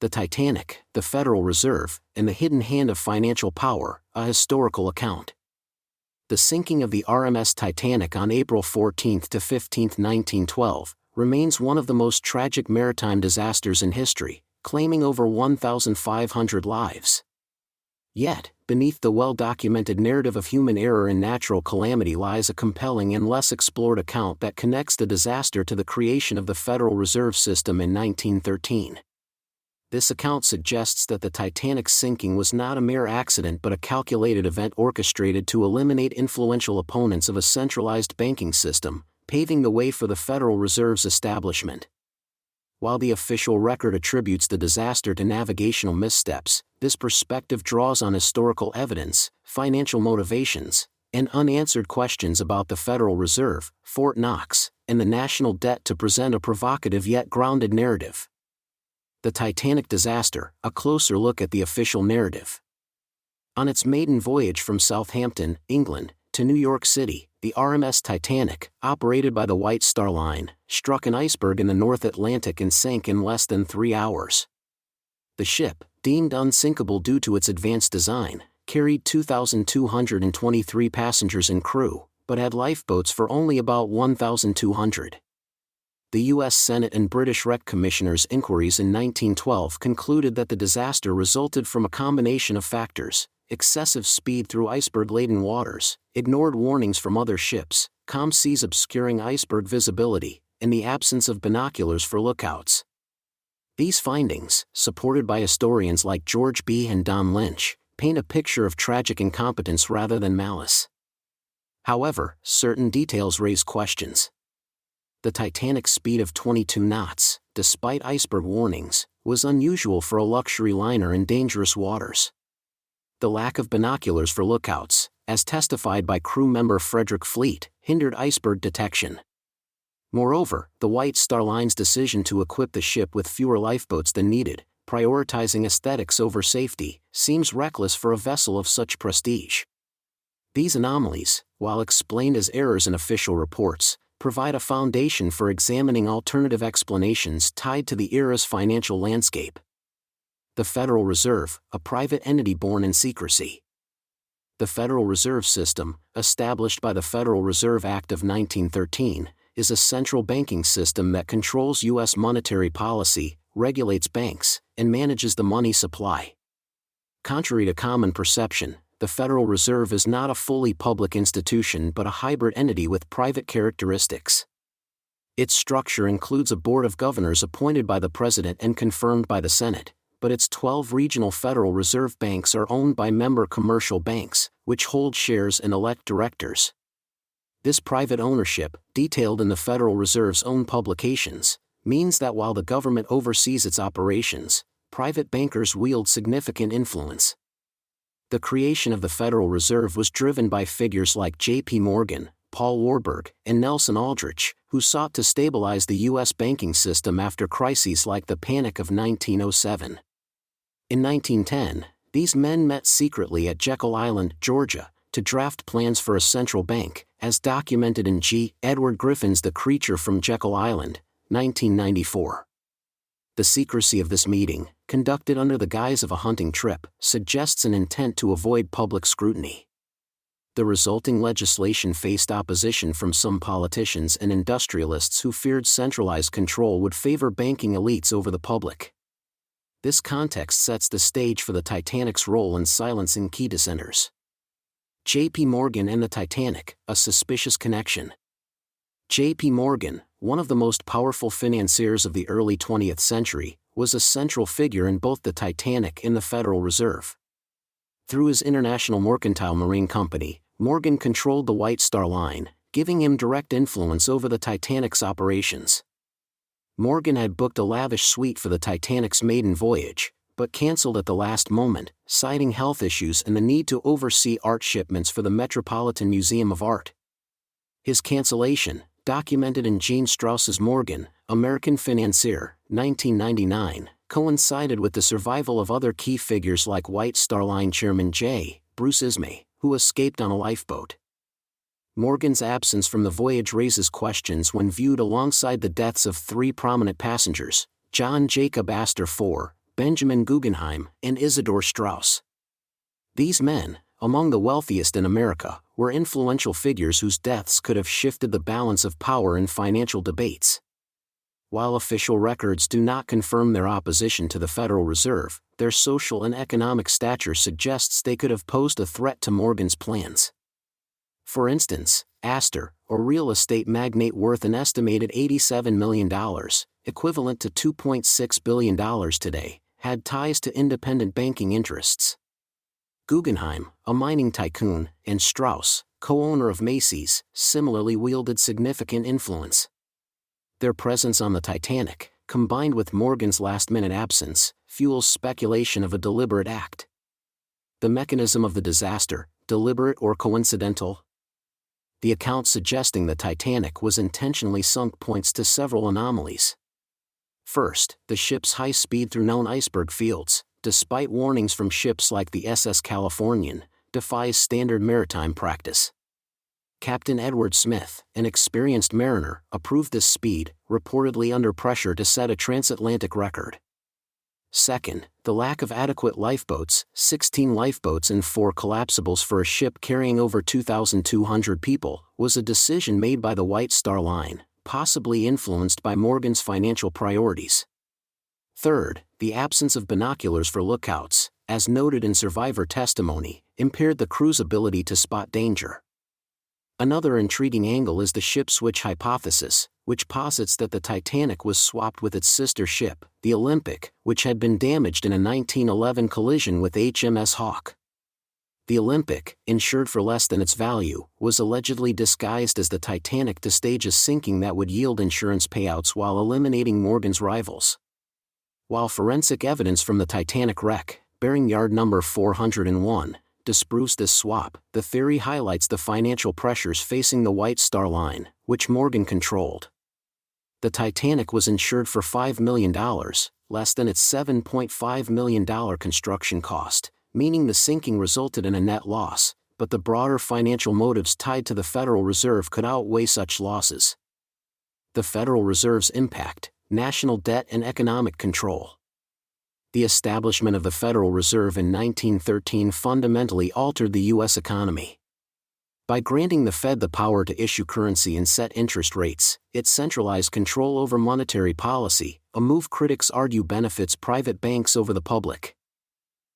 The Titanic, the Federal Reserve, and the Hidden Hand of Financial Power, a historical account. The sinking of the RMS Titanic on April 14 to 15, 1912, remains one of the most tragic maritime disasters in history, claiming over 1,500 lives. Yet, beneath the well-documented narrative of human error and natural calamity lies a compelling and less explored account that connects the disaster to the creation of the Federal Reserve System in 1913. This account suggests that the Titanic's sinking was not a mere accident but a calculated event orchestrated to eliminate influential opponents of a centralized banking system, paving the way for the Federal Reserve's establishment. While the official record attributes the disaster to navigational missteps, this perspective draws on historical evidence, financial motivations, and unanswered questions about the Federal Reserve, Fort Knox, and the national debt to present a provocative yet grounded narrative. The Titanic disaster, a closer look at the official narrative. On its maiden voyage from Southampton, England, to New York City, the RMS Titanic, operated by the White Star Line, struck an iceberg in the North Atlantic and sank in less than 3 hours. The ship, deemed unsinkable due to its advanced design, carried 2,223 passengers and crew, but had lifeboats for only about 1,200. The U.S. Senate and British Wreck Commissioners' inquiries in 1912 concluded that the disaster resulted from a combination of factors: excessive speed through iceberg-laden waters, ignored warnings from other ships, calm seas obscuring iceberg visibility, and the absence of binoculars for lookouts. These findings, supported by historians like George B. and Don Lynch, paint a picture of tragic incompetence rather than malice. However, certain details raise questions. The Titanic's speed of 22 knots, despite iceberg warnings, was unusual for a luxury liner in dangerous waters. The lack of binoculars for lookouts, as testified by crew member Frederick Fleet, hindered iceberg detection. Moreover, the White Star Line's decision to equip the ship with fewer lifeboats than needed, prioritizing aesthetics over safety, seems reckless for a vessel of such prestige. These anomalies, while explained as errors in official reports, provide a foundation for examining alternative explanations tied to the era's financial landscape. The Federal Reserve, a private entity born in secrecy. The Federal Reserve System, established by the Federal Reserve Act of 1913, is a central banking system that controls U.S. monetary policy, regulates banks, and manages the money supply. Contrary to common perception, the Federal Reserve is not a fully public institution but a hybrid entity with private characteristics. Its structure includes a board of governors appointed by the President and confirmed by the Senate, but its 12 regional Federal Reserve banks are owned by member commercial banks, which hold shares and elect directors. This private ownership, detailed in the Federal Reserve's own publications, means that while the government oversees its operations, private bankers wield significant influence. The creation of the Federal Reserve was driven by figures like J.P. Morgan, Paul Warburg, and Nelson Aldrich, who sought to stabilize the U.S. banking system after crises like the Panic of 1907. In 1910, these men met secretly at Jekyll Island, Georgia, to draft plans for a central bank, as documented in G. Edward Griffin's The Creature from Jekyll Island, 1994. The secrecy of this meeting, conducted under the guise of a hunting trip, suggests an intent to avoid public scrutiny. The resulting legislation faced opposition from some politicians and industrialists who feared centralized control would favor banking elites over the public. This context sets the stage for the Titanic's role in silencing key dissenters. J.P. Morgan and the Titanic, a suspicious connection. J.P. Morgan, one of the most powerful financiers of the early 20th century, was a central figure in both the Titanic and the Federal Reserve. Through his International Mercantile Marine Company, Morgan controlled the White Star Line, giving him direct influence over the Titanic's operations. Morgan had booked a lavish suite for the Titanic's maiden voyage, but canceled at the last moment, citing health issues and the need to oversee art shipments for the Metropolitan Museum of Art. His cancellation, documented in Gene Strauss's Morgan, American Financier, 1999, coincided with the survival of other key figures like White Star Line Chairman J. Bruce Ismay, who escaped on a lifeboat. Morgan's absence from the voyage raises questions when viewed alongside the deaths of 3 prominent passengers: John Jacob Astor IV, Benjamin Guggenheim, and Isidor Straus. These men, among the wealthiest in America, were influential figures whose deaths could have shifted the balance of power in financial debates. While official records do not confirm their opposition to the Federal Reserve, their social and economic stature suggests they could have posed a threat to Morgan's plans. For instance, Astor, a real estate magnate worth an estimated $87 million, equivalent to $2.6 billion today, had ties to independent banking interests. Guggenheim, a mining tycoon, and Straus, co-owner of Macy's, similarly wielded significant influence. Their presence on the Titanic, combined with Morgan's last-minute absence, fuels speculation of a deliberate act. The mechanism of the disaster, deliberate or coincidental? The account suggesting the Titanic was intentionally sunk points to several anomalies. First, the ship's high speed through known iceberg fields, despite warnings from ships like the SS Californian, defies standard maritime practice. Captain Edward Smith, an experienced mariner, approved this speed, reportedly under pressure to set a transatlantic record. Second, the lack of adequate lifeboats, 16 lifeboats and 4 collapsibles for a ship carrying over 2,200 people, was a decision made by the White Star Line, possibly influenced by Morgan's financial priorities. Third, the absence of binoculars for lookouts, as noted in survivor testimony, impaired the crew's ability to spot danger. Another intriguing angle is the ship switch hypothesis, which posits that the Titanic was swapped with its sister ship, the Olympic, which had been damaged in a 1911 collision with HMS Hawke. The Olympic, insured for less than its value, was allegedly disguised as the Titanic to stage a sinking that would yield insurance payouts while eliminating Morgan's rivals. While forensic evidence from the Titanic wreck, bearing yard number 401, disproves this swap, the theory highlights the financial pressures facing the White Star Line, which Morgan controlled. The Titanic was insured for $5 million, less than its $7.5 million construction cost, meaning the sinking resulted in a net loss, but the broader financial motives tied to the Federal Reserve could outweigh such losses. The Federal Reserve's impact, national debt and economic control. The establishment of the Federal Reserve in 1913 fundamentally altered the U.S. economy. By granting the Fed the power to issue currency and set interest rates, it centralized control over monetary policy, a move critics argue benefits private banks over the public.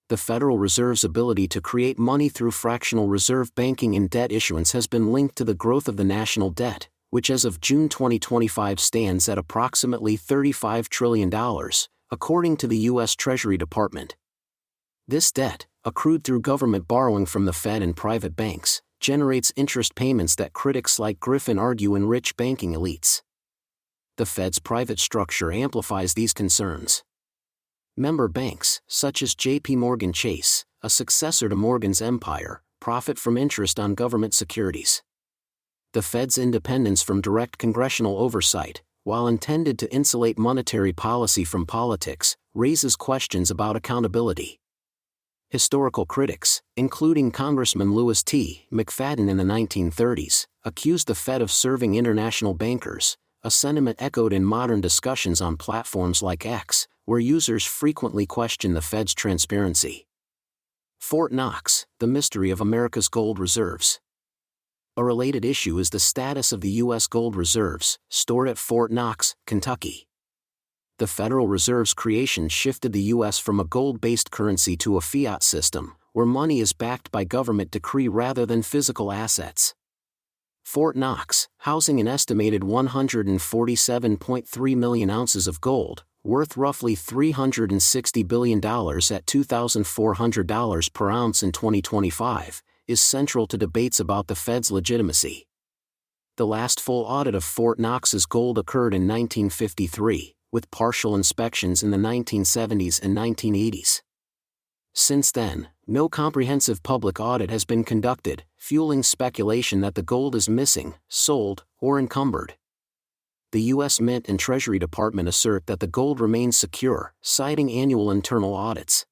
The Federal Reserve's ability to create money through fractional reserve banking and debt issuance has been linked to the growth of the national debt, which as of June 2025 stands at approximately $35 trillion, according to the U.S. Treasury Department. This debt, accrued through government borrowing from the Fed and private banks, generates interest payments that critics like Griffin argue enrich banking elites. The Fed's private structure amplifies these concerns. Member banks, such as J.P. Morgan Chase, a successor to Morgan's empire, profit from interest on government securities. The Fed's independence from direct congressional oversight, while intended to insulate monetary policy from politics, raises questions about accountability. Historical critics, including Congressman Louis T. McFadden in the 1930s, accused the Fed of serving international bankers, a sentiment echoed in modern discussions on platforms like X, where users frequently question the Fed's transparency. Fort Knox, the mystery of America's gold reserves. A related issue is the status of the U.S. gold reserves, stored at Fort Knox, Kentucky. The Federal Reserve's creation shifted the U.S. from a gold-based currency to a fiat system, where money is backed by government decree rather than physical assets. Fort Knox, housing an estimated 147.3 million ounces of gold, worth roughly $360 billion at $2,400 per ounce in 2025, is central to debates about the Fed's legitimacy. The last full audit of Fort Knox's gold occurred in 1953, with partial inspections in the 1970s and 1980s. Since then, no comprehensive public audit has been conducted, fueling speculation that the gold is missing, sold, or encumbered. The U.S. Mint and Treasury Department assert that the gold remains secure, citing annual internal audits.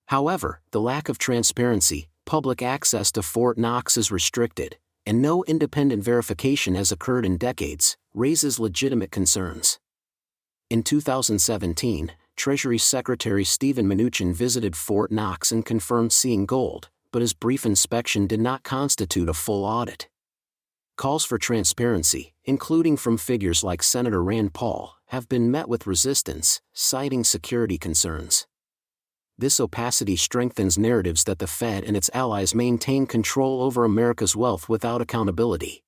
However, the lack of transparency, public access to Fort Knox is restricted, and no independent verification has occurred in decades, raises legitimate concerns. In 2017, Treasury Secretary Steven Mnuchin visited Fort Knox and confirmed seeing gold, but his brief inspection did not constitute a full audit. Calls for transparency, including from figures like Senator Rand Paul, have been met with resistance, citing security concerns. This opacity strengthens narratives that the Fed and its allies maintain control over America's wealth without accountability.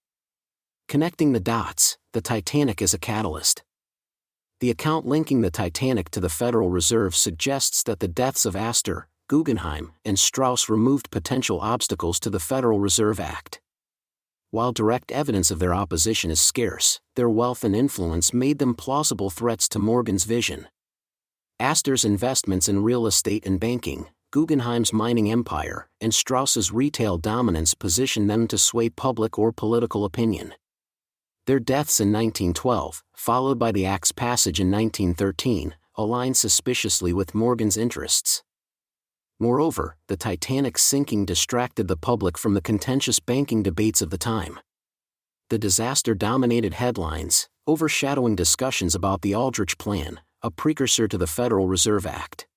Connecting the dots, the Titanic is a catalyst. The account linking the Titanic to the Federal Reserve suggests that the deaths of Astor, Guggenheim, and Strauss removed potential obstacles to the Federal Reserve Act. While direct evidence of their opposition is scarce, their wealth and influence made them plausible threats to Morgan's vision. Astor's investments in real estate and banking, Guggenheim's mining empire, and Strauss's retail dominance positioned them to sway public or political opinion. Their deaths in 1912, followed by the Act's passage in 1913, align suspiciously with Morgan's interests. Moreover, the Titanic's sinking distracted the public from the contentious banking debates of the time. The disaster dominated headlines, overshadowing discussions about the Aldrich Plan, a precursor to the Federal Reserve Act.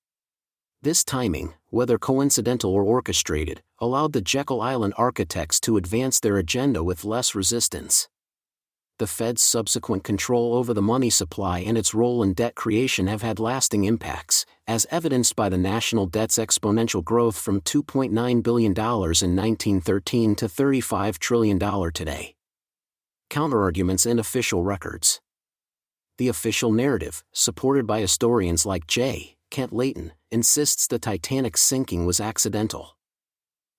This timing, whether coincidental or orchestrated, allowed the Jekyll Island architects to advance their agenda with less resistance. The Fed's subsequent control over the money supply and its role in debt creation have had lasting impacts, as evidenced by the national debt's exponential growth from $2.9 billion in 1913 to $35 trillion today. Counterarguments and official records. The official narrative, supported by historians like J. Kent Layton, insists the Titanic's sinking was accidental.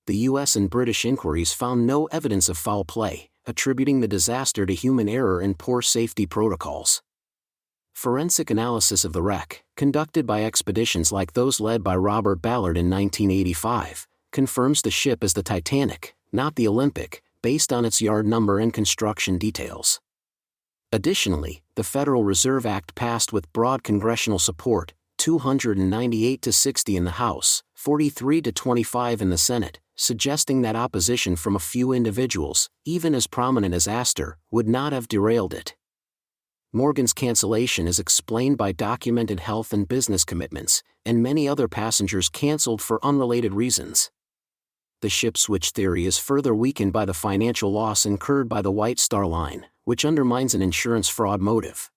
The U.S. and British inquiries found no evidence of foul play, attributing the disaster to human error and poor safety protocols. Forensic analysis of the wreck, conducted by expeditions like those led by Robert Ballard in 1985, confirms the ship as the Titanic, not the Olympic, based on its yard number and construction details. Additionally, the Federal Reserve Act passed with broad congressional support, 298 to 60 in the House, 43 to 25 in the Senate, suggesting that opposition from a few individuals, even as prominent as Astor, would not have derailed it. Morgan's cancellation is explained by documented health and business commitments, and many other passengers canceled for unrelated reasons. The ship switch theory is further weakened by the financial loss incurred by the White Star Line, which undermines an insurance fraud motive.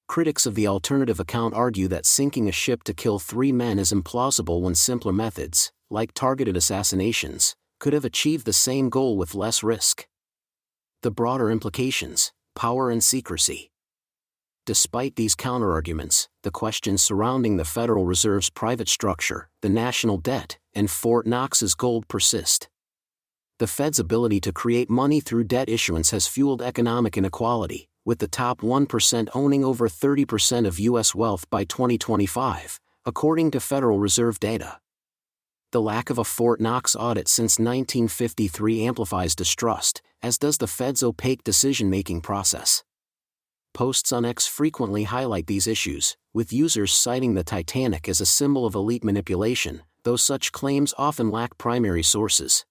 Critics of the alternative account argue that sinking a ship to kill 3 men is implausible when simpler methods, like targeted assassinations, could have achieved the same goal with less risk. The broader implications, power and secrecy. Despite these counterarguments, the questions surrounding the Federal Reserve's private structure, the national debt, and Fort Knox's gold persist. The Fed's ability to create money through debt issuance has fueled economic inequality, with the top 1% owning over 30% of U.S. wealth by 2025, according to Federal Reserve data. The lack of a Fort Knox audit since 1953 amplifies distrust, as does the Fed's opaque decision-making process. Posts on X frequently highlight these issues, with users citing the Titanic as a symbol of elite manipulation, though such claims often lack primary sources.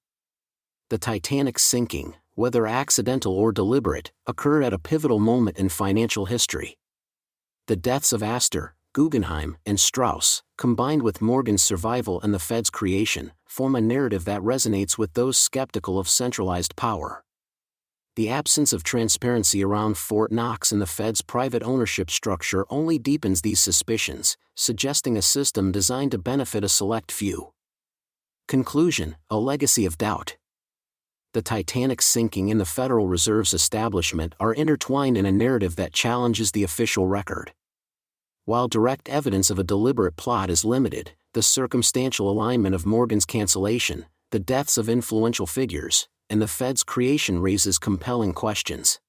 The Titanic's sinking, whether accidental or deliberate, occurred at a pivotal moment in financial history. The deaths of Astor, Guggenheim, and Strauss, combined with Morgan's survival and the Fed's creation, form a narrative that resonates with those skeptical of centralized power. The absence of transparency around Fort Knox and the Fed's private ownership structure only deepens these suspicions, suggesting a system designed to benefit a select few. Conclusion: a legacy of doubt. The Titanic's sinking and the Federal Reserve's establishment are intertwined in a narrative that challenges the official record. While direct evidence of a deliberate plot is limited, the circumstantial alignment of Morgan's cancellation, the deaths of influential figures, and the Fed's creation raises compelling questions.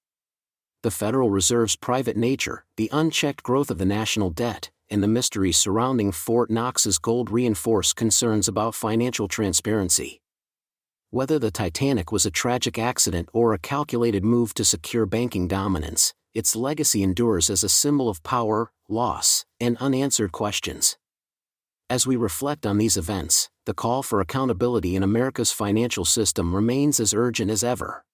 The Federal Reserve's private nature, the unchecked growth of the national debt, and the mysteries surrounding Fort Knox's gold reinforce concerns about financial transparency. Whether the Titanic was a tragic accident or a calculated move to secure banking dominance, its legacy endures as a symbol of power, loss, and unanswered questions. As we reflect on these events, the call for accountability in America's financial system remains as urgent as ever.